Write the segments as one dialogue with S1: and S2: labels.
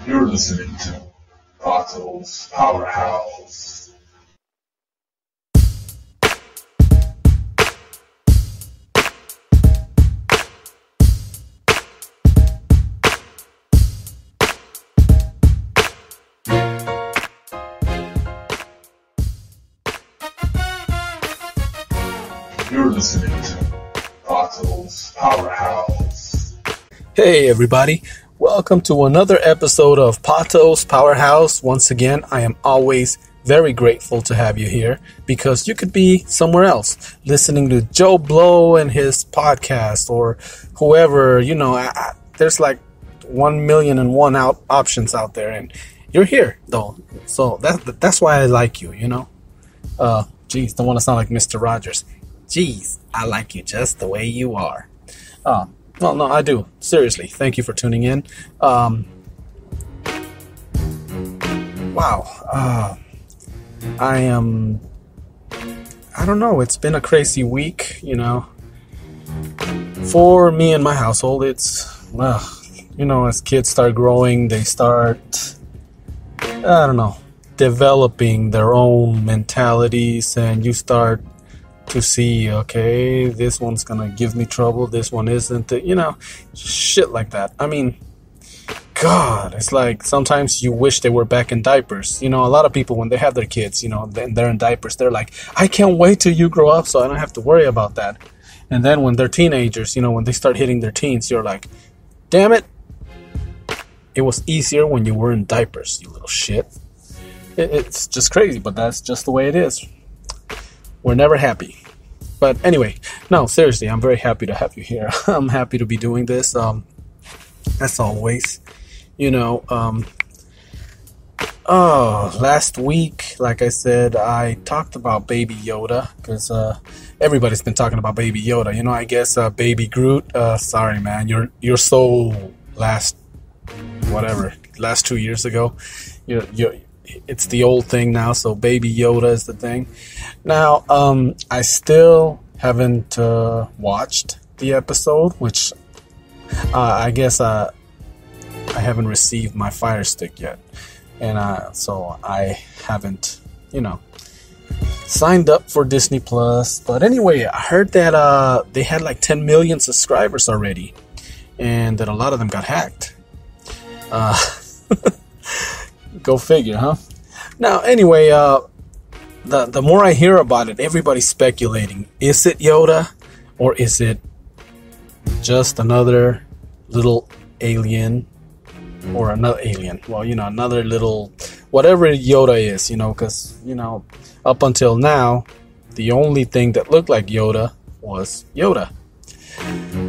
S1: You're listening to Otto's Powerhouse. You're listening to Otto's Powerhouse.
S2: Hey everybody, welcome to another episode of Pato's Powerhouse. Once again, I am always very grateful to have you here because you could be somewhere else listening to Joe Blow and his podcast or whoever, there's like 1,000,001 options out there and you're here though. So that's why I like you, don't want to sound like Mr. Rogers. Geez, I like you just the way you are. Well, no, I do. Seriously, thank you for tuning in. Wow. I don't know. It's been a crazy week, For me and my household, it's, as kids start growing, they start, developing their own mentalities, and you start to see, okay, this one's gonna give me trouble, this one isn't, shit like that. I mean, God, it's like sometimes you wish they were back in diapers. A lot of people, when they have their kids, they're in diapers, they're like, I can't wait till you grow up so I don't have to worry about that. And then when they're teenagers, when they start hitting their teens, you're like, damn it, it was easier when you were in diapers, you little shit. It's just crazy, but that's just the way it is. We're never happy. But anyway, no, seriously, I'm very happy to have you here. I'm happy to be doing this. As always, last week, like I said, I talked about Baby Yoda because everybody's been talking about Baby Yoda. I guess Baby Groot. Sorry, man, you're so last 2 years ago. It's the old thing now, so Baby Yoda is the thing. Now, I still haven't watched the episode, which I guess I haven't received my Fire Stick yet. And so I haven't, signed up for Disney Plus. But anyway, I heard that they had like 10 million subscribers already, and that a lot of them got hacked. Go figure, huh? Now, anyway, the more I hear about it, everybody's speculating. Is it Yoda? Or is it just another little alien? Or another alien? Well, another little... Whatever Yoda is, because, up until now, the only thing that looked like Yoda was Yoda.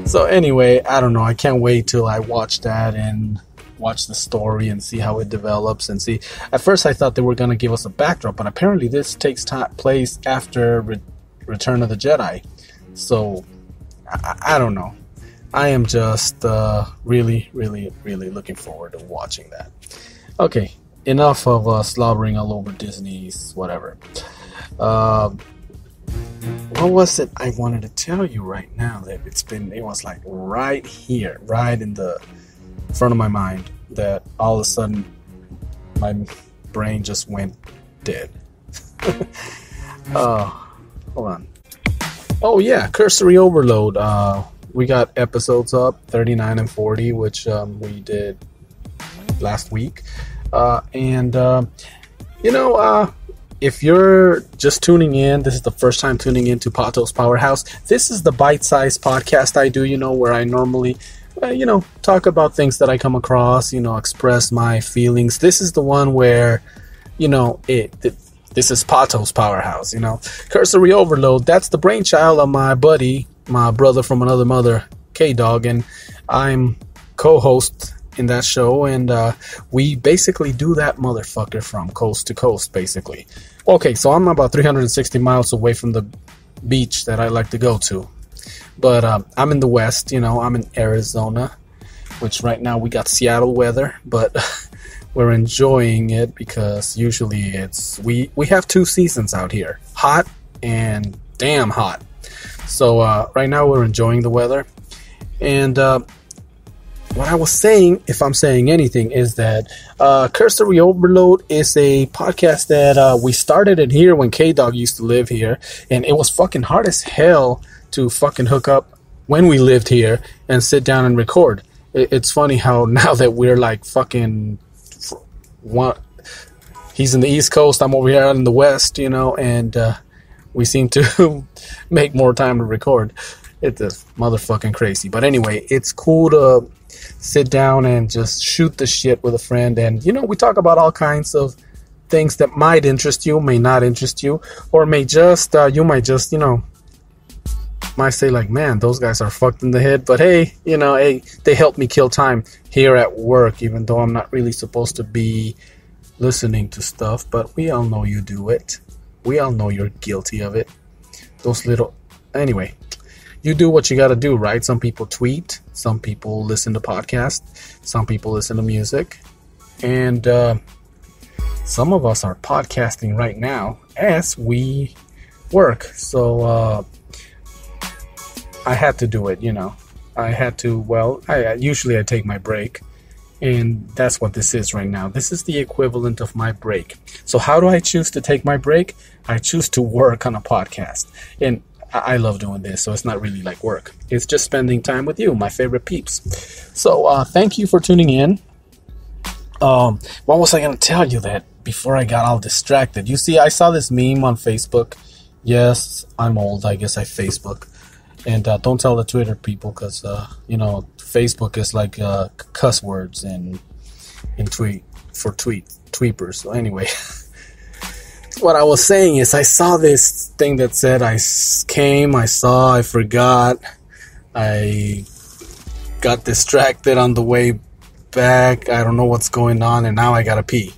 S2: So anyway, I don't know. I can't wait till I watch that and watch the story and see how it develops and see. At first I thought they were going to give us a backdrop, but apparently this takes place after Return of the Jedi. So I don't know. I am just really, really, really looking forward to watching that. Okay, enough of slobbering all over Disney's whatever. What was it I wanted to tell you right now that it was like right here, right in the front of my mind, that all of a sudden my brain just went dead. Hold on. Oh yeah, Cursory Overload. We got episodes up, 39 and 40, which we did last week. If you're just tuning in, this is the first time tuning into Pato's Powerhouse. This is the bite-sized podcast I do, where I normally talk about things that I come across, express my feelings. This is the one where, this is Pato's Powerhouse, Cursory Overload, that's the brainchild of my buddy, my brother from another mother, K-Dog, and I'm co-host in that show, and we basically do that motherfucker from coast to coast, basically. Okay, so I'm about 360 miles away from the beach that I like to go to. But I'm in the West, I'm in Arizona, which right now we got Seattle weather, but we're enjoying it because usually we have 2 seasons out here, hot and damn hot. So right now we're enjoying the weather. And what I was saying, if I'm saying anything, is that Cursory Overload is a podcast that we started it here when K-Dog used to live here, and it was fucking hard as hell to fucking hook up when we lived here and sit down and record. It's funny how now that we're like fucking he's in the East Coast, I'm over here out in the West, and we seem to make more time to record. It's motherfucking crazy. But anyway, it's cool to sit down and just shoot the shit with a friend. And, we talk about all kinds of things that might interest you, may not interest you, or may just, you might just, might say like, man, those guys are fucked in the head. But hey, they help me kill time here at work, even though I'm not really supposed to be listening to stuff. But we all know you do it. We all know you're guilty of it. Anyway. You do what you got to do, right? Some people tweet. Some people listen to podcasts. Some people listen to music. And some of us are podcasting right now as we work. So I had to do it, I had to, usually I take my break. And that's what this is right now. This is the equivalent of my break. So how do I choose to take my break? I choose to work on a podcast. And I love doing this, so it's not really like work. It's just spending time with you, my favorite peeps. So thank you for tuning in. What was I going to tell you that before I got all distracted? You see, I saw this meme on Facebook. Yes, I'm old. I guess I Facebook. And don't tell the Twitter people because, Facebook is like cuss words in tweepers. So anyway. What I was saying is I saw this thing that said I forgot, I got distracted on the way back, I don't know what's going on, and now I gotta pee.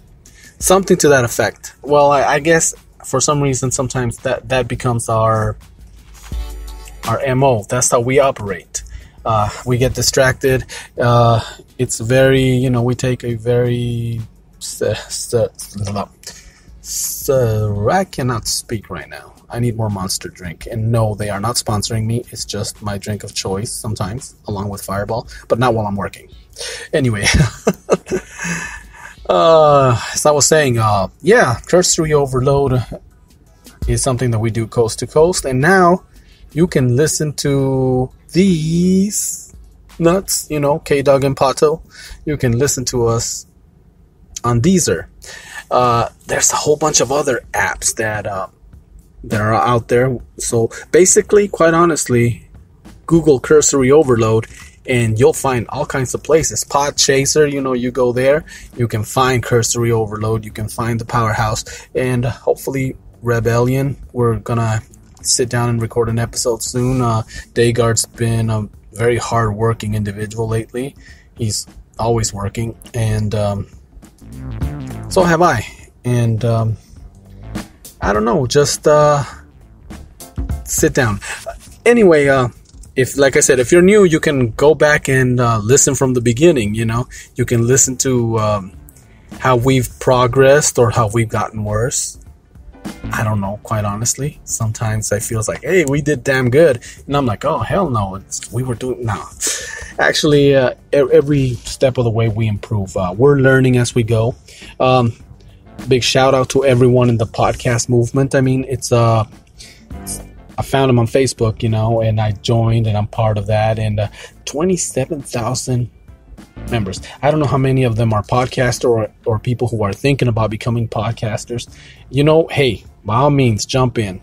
S2: Something to that effect. Well, I guess for some reason sometimes that becomes our MO. That's how we operate. We get distracted. It's very, we take a very... So I cannot speak right now. I need more Monster drink. And no, they are not sponsoring me. It's just my drink of choice sometimes, along with Fireball, but not while I'm working. Anyway, as I was saying, Cursory Overload is something that we do coast to coast. And now you can listen to these nuts, K-Dog and Pato. You can listen to us on Deezer. There's a whole bunch of other apps that are out there. So basically, quite honestly, Google Cursory Overload and you'll find all kinds of places. Podchaser, you go there, you can find Cursory Overload, you can find the Powerhouse, and hopefully Rebellion. We're gonna sit down and record an episode soon. Dagard's been a very hard-working individual lately. He's always working, and so have I. And I don't know, just sit down. Anyway, like I said, if you're new, you can go back and listen from the beginning. You can listen to how we've progressed or how we've gotten worse. I don't know, quite honestly. Sometimes I feel like, hey, we did damn good, and I'm like, oh hell no, we were doing no. Actually, every step of the way we improve. We're learning as we go. Big shout out to everyone in the podcast movement. I mean, I found them on Facebook, and I joined, and I'm part of that. And 27,000 members. I don't know how many of them are podcasters or people who are thinking about becoming podcasters. Hey, by all means, jump in.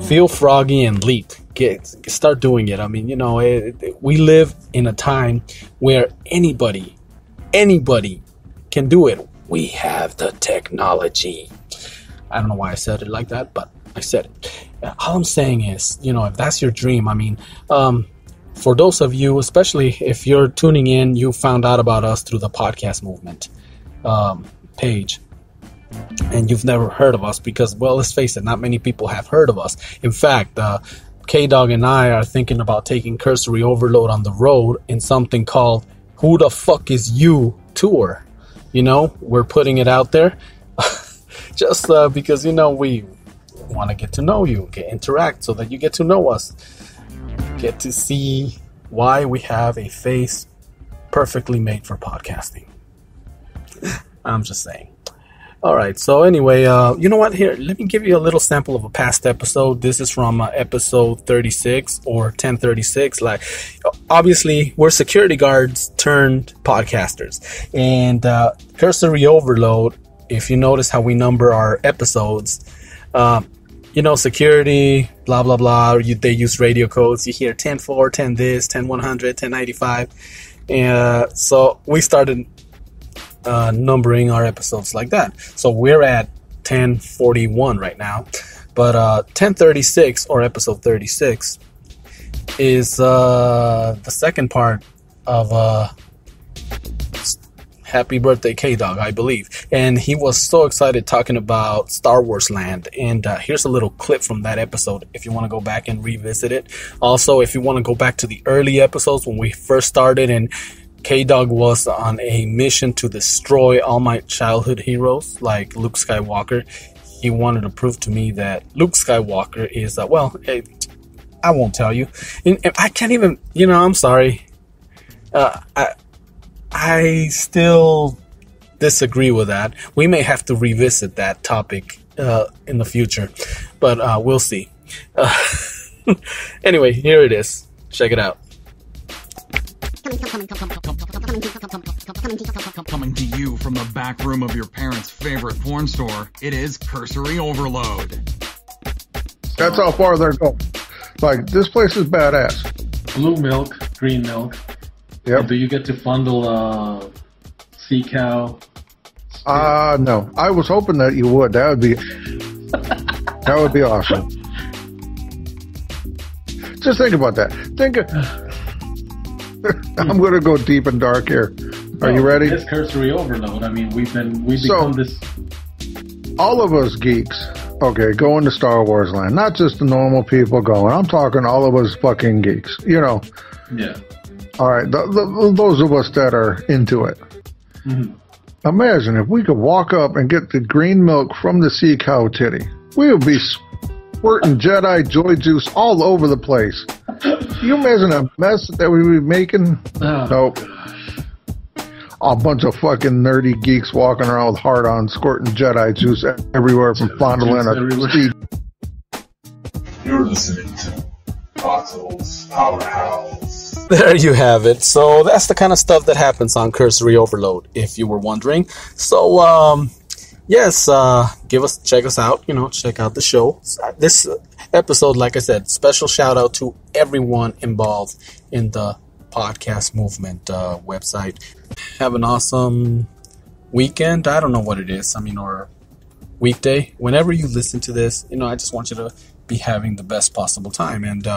S2: Feel froggy and leap. Start doing it. I mean, we live in a time where anybody can do it. We have the technology. I don't know why I said it like that, but I said it. All I'm saying is, if that's your dream, I mean, for those of you, especially if you're tuning in, you found out about us through the podcast movement page, and you've never heard of us because, well, let's face it, not many people have heard of us. In fact, K-Dog and I are thinking about taking Cursory Overload on the road in something called Who the Fuck Is You Tour. We're putting it out there just because, we want to get to know you, interact so that you get to know us, get to see why we have a face perfectly made for podcasting. I'm just saying. All right. So anyway, you know what? Here, let me give you a little sample of a past episode. This is from episode 36 or 1036. Like, obviously, we're security guards turned podcasters. And Cursory Overload, if you notice how we number our episodes, security, blah, blah, blah. They use radio codes. You hear 10-4, 10 this, 10-100, 10-95. So we started numbering our episodes like that. So we're at 1041 right now, but 1036 or episode 36 is the second part of Happy Birthday K-Dog, I believe, and he was so excited talking about Star Wars Land. And here's a little clip from that episode if you want to go back and revisit it. Also, if you want to go back to the early episodes when we first started and K-Dog was on a mission to destroy all my childhood heroes like Luke Skywalker. He wanted to prove to me that Luke Skywalker is, I won't tell you. And I can't even, I'm sorry. I still disagree with that. We may have to revisit that topic in the future, but we'll see. Anyway, here it is. Check it out.
S3: Coming to you from the back room of your parents' favorite porn store, it is Cursory Overload.
S4: That's how far they're going. Like, this place is badass.
S5: Blue milk, green milk.
S4: Yep.
S5: And do you get to bundle sea cow?
S4: No. I was hoping that you would. That would be awesome. Just think about that. I'm going to go deep and dark here. Are you ready?
S5: It's Cursory Overload. I mean, we've become this.
S4: All of us geeks, okay, go into Star Wars land. Not just the normal people going. I'm talking all of us fucking geeks.
S5: Yeah.
S4: All right, those of us that are into it. Mm-hmm. Imagine if we could walk up and get the green milk from the sea cow titty. We would be squirting Jedi joy juice all over the place. Can you imagine a mess that we would be making? Nope. A bunch of fucking nerdy geeks walking around with hard-on squirting Jedi juice everywhere from fondling a seed.
S1: You're listening to Bottles Powerhouse.
S2: There you have it. So that's the kind of stuff that happens on Cursory Overload, if you were wondering. So, yes, check us out, check out the show. This episode, like I said, special shout out to everyone involved in the podcast movement website. Have an awesome weekend. I don't know what it is. Or weekday. Whenever you listen to this, I just want you to be having the best possible time. And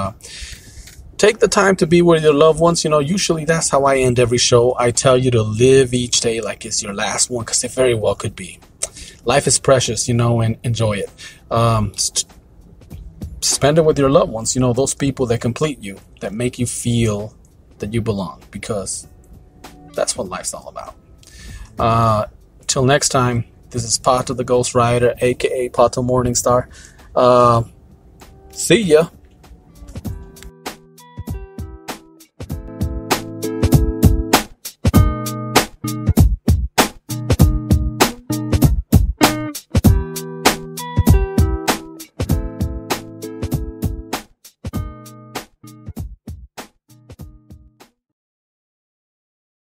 S2: take the time to be with your loved ones. Usually that's how I end every show. I tell you to live each day like it's your last one, because it very well could be. Life is precious, and enjoy it. Spend it with your loved ones. Those people that complete you, that make you feel that you belong, because that's what life's all about. Till next time, this is Pato the Ghost Rider, aka Pato Morningstar. See ya.